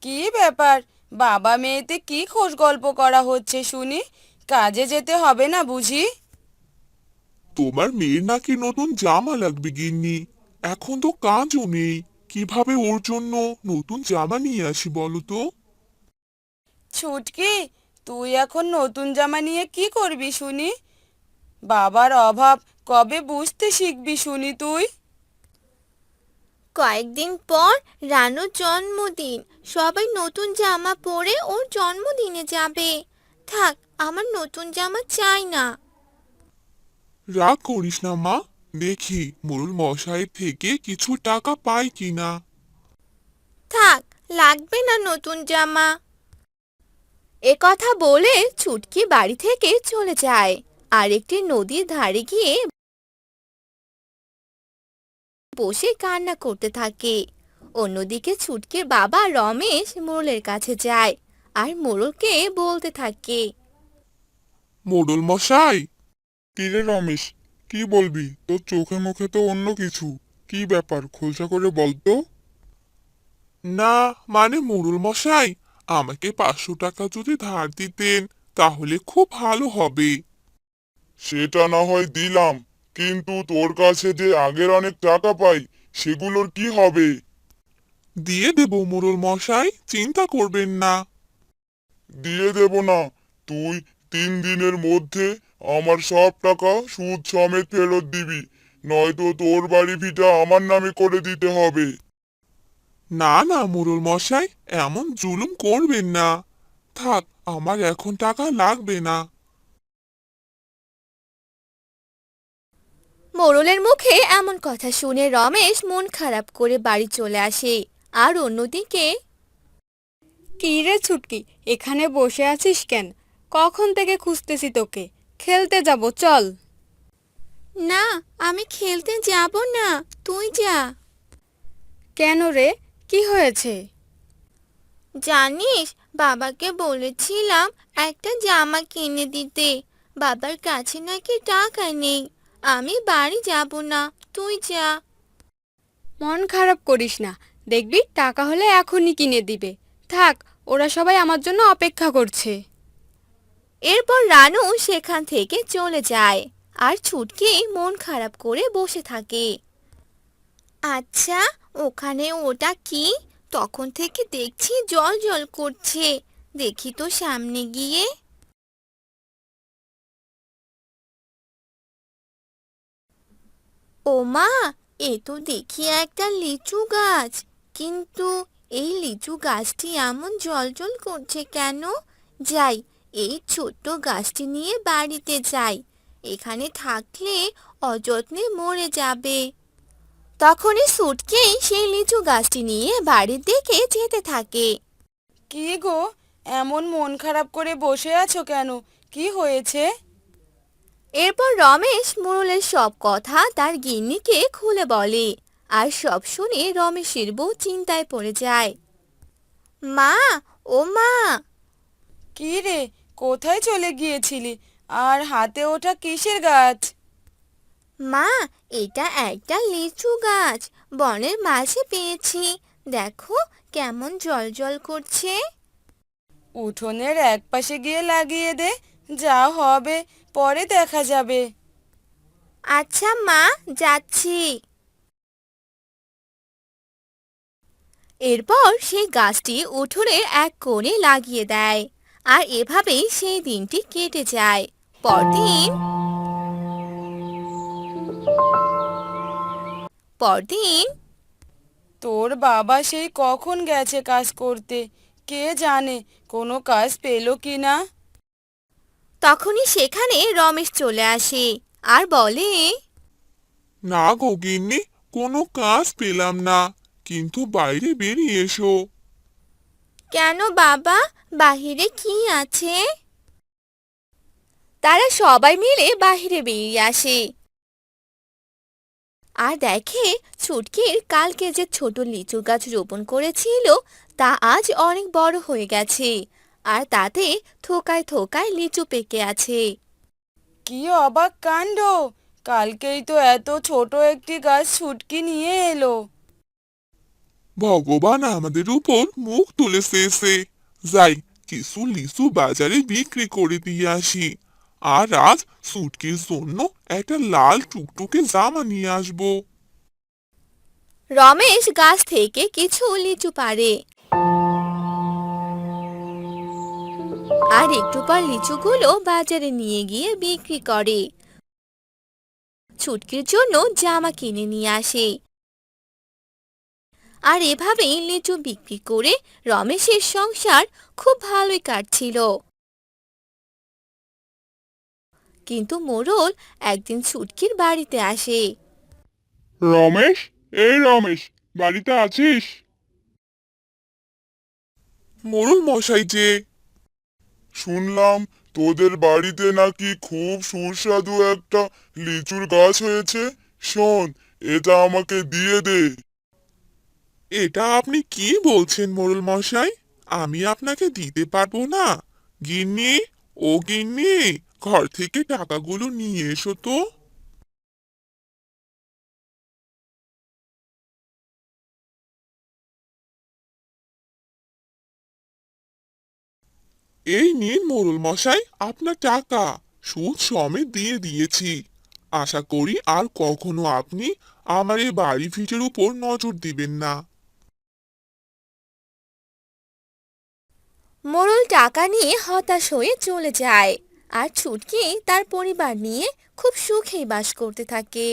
কি ব্যাপার? বাবা মেয়েতে কি খোশ গল্প করা হচ্ছে শুনি? কাজে যেতে হবে না বুঝি? তোমার মেয়ের নাকি নতুন জামা লাগবে গিন্নি। এখন তো কাজও নেই। কিভাবে ওর জন্য নতুন জামা নিয়ে আসি বলো তো? ছুটকি, তুই এখন নতুন জামা নিয়ে কি করবি শুনি? বাবার অভাব কবে বুঝতে শিখবি শুনি তুই? কয়েকদিন পর রানুর জন্মদিন। সবাই নতুন জামা পরে ওর জন্মদিনে যাবে। থাক, আমার নতুন জামা চাই না। রাগ করিস না মা। দেখি মোড়ল মশাইয়ের থেকে কিছু টাকা পাই কিনা। থাক, লাগবে না নতুন জামা। এ কথা বলে ছুটকি বাড়ি থেকে চলে যায় আর একটি নদীর ধারে গিয়ে বসে কান্না করতে থাকে। অন্যদিকে ছুটকির বাবা রমেশ মোড়লের কাছে যায় আর মোড়লকে বলতে থাকে। মোড়ল মশাই। কি রে রমেশ, কি বলবি? তোর চোখে মুখে তো অন্য কিছু। কি ব্যাপার, খোলসা করে বলতো। না, মানে মোড়ল মশাই, আমাকে 500 টাকা যদি ধার দিতেন তাহলে খুব ভালো হবে। সেটা না হয় দিলাম, কিন্তু তোর কাছে যে আগের অনেক টাকা পাই, সেগুলোর কি হবে? দিয়ে দেব মোড়ল মশাই, চিন্তা করবেন না। দিয়ে দেব না? তুই 3 দিনের মধ্যে আমার সব টাকা সুদ সমেত ফেরত দিবি, নয়তো তোর বাড়ি ভিটা আমার নামে করে দিতে হবে। না না মোড়ল মশাই, এমন জুলুম করবেন না। থাক, আমার এখন টাকা লাগবে না। মোড়লের মুখে এমন কথা শুনে রমেশ মন খারাপ করে বাড়ি চলে আসে। আর অন্যদিকে কি রে ছুটকি, এখানে বসে আছিস কেন? কখন থেকে খুঁজতেছি তোকে। খেলতে যাব, চল। না, আমি খেলতে যাব না, তুই যা। কেন রে, কি হয়েছে? জানিস, বাবাকে বলেছিলাম একটা জামা কিনে দিতে। বাবার কাছে নাকি টাকা নেই। আমি বাড়ি যাব না, তুই যা। মন খারাপ করিস না, দেখবি টাকা হলে এখনই কিনে দিবে। থাক, ওরা সবাই আমার জন্য অপেক্ষা করছে। এরপর রানু সেখান থেকে চলে যায় আর ছুটকি মন খারাপ করে বসে থাকে। আচ্ছা, ওখানে ওটা কি? তখন থেকে দেখছি জল জল করছে। দেখি তো সামনে গিয়ে। ও মা, এ তো দেখি একটা লিচু গাছ। কিন্তু এই লিচু গাছটি এমন জলজল করছে কেন? যাই, এই ছোট্ট গাছটি নিয়ে বাড়িতে যাই। এখানে থাকলে অযত্নে মরে যাবে। তখনই সুটকে সেই লিচু গাছটি নিয়ে বাড়ির দিকে যেতে থাকে। কি গো, এমন মন খারাপ করে বসে আছো কেন? কি হয়েছে? এরপর রমেশ মোড়লের সব কথা তার গিন্নিকে খুলে বলে। আর সব শুনে রমেশের বউ চিন্তায় পড়ে যায়। মা, ও মা। কি রে, কোথায় চলে গিয়েছিলি? আর হাতে ওঠা কিসের গাছ? মা, এটা একটা লিচু গাছ। বনের মাঝে পেয়েছি। দেখো কেমন জলজল করছে। উঠোনের একপাশে গিয়ে লাগিয়ে দে, যা হবে পরে দেখা যাবে। আচ্ছা মা, যাচ্ছি। এরপর সেই গাছটি উঠোনের এক কোণে লাগিয়ে দেয়। আর এভাবেই সেই দিনটি কেটে যায়। পরদিন পরদিন তোর বাবা সেই কখন গেছে কাজ করতে? কে জানে কোনো কাজ পেলো কি না। তখনই সেখানে রমেশ চলে আসে আর বলে। না গো গিন্নি, কোনো কাজ পেলাম না, কিন্তু বাইরে বেরিয়ে এসো। কেন বাবা, বাহিরে কি আছে? তারা সবাই মিলে বাহিরে বেরিয়ে আসে আর দেখে ছুটকির কালকে যে ছোট লিচু গাছ রোপণ করেছিল তা আজ অনেক বড় হয়ে গেছে। আর তাতে থোকায় থোকায় লিচু পেকে আছে। কি অবাক কাণ্ড! কালকেই তো এত ছোট একটি গাছ ছুটকি নিয়ে এলো। ভগবান আমাদের উপর মুখ তুলেছে এসে। যাই, কিছু লিচু বাজারে বিক্রি করে দিয়ে আসি। আর আজ সুটকির জন্য একটা লাল টুকটুকে জামা নিয়ে আসবো। রমেশ গাছ থেকে কিছু লিচু পাড়ে আর একটু পর লিচুগুলো বাজারে নিয়ে গিয়ে বিক্রি করে। ছুটকির জন্য জামা কিনে নিয়ে আসে। আর এভাবেই লিচু বিক্রি করে রমেশের সংসার খুব ভালোই কাটছিল। কিন্তু মোড়ল একদিন ছুটকির বাড়িতে আসে। রমেশ, এই রমেশ, বাড়িতে আছিস? মোড়ল মশাই যে। শুনলাম তোদের বাড়িতে নাকি খুব সুস্বাদু একটা লিচুর গাছ হয়েছে। শোন, এটা আমাকে দিয়ে দে। এটা আপনি কি বলছেন মোড়ল মশাই? আমি আপনাকে দিতে পারবো না। গিন্নি, ও গিন্নি, ঘর থেকে টাকাগুলো নিয়ে এসো তো। এই নিন মোড়ল মশাই আপনার টাকা, সুদ সমেত দিয়ে দিয়েছি। আশা করি আর কখনো আপনি আমার এই বাড়ি ভিটের উপর নজর দিবেন না। মোড়ল টাকা নিয়ে হতাশ হয়ে চলে যায়। আর ছুটকি তার পরিবার নিয়ে খুব সুখেই বাস করতে থাকে।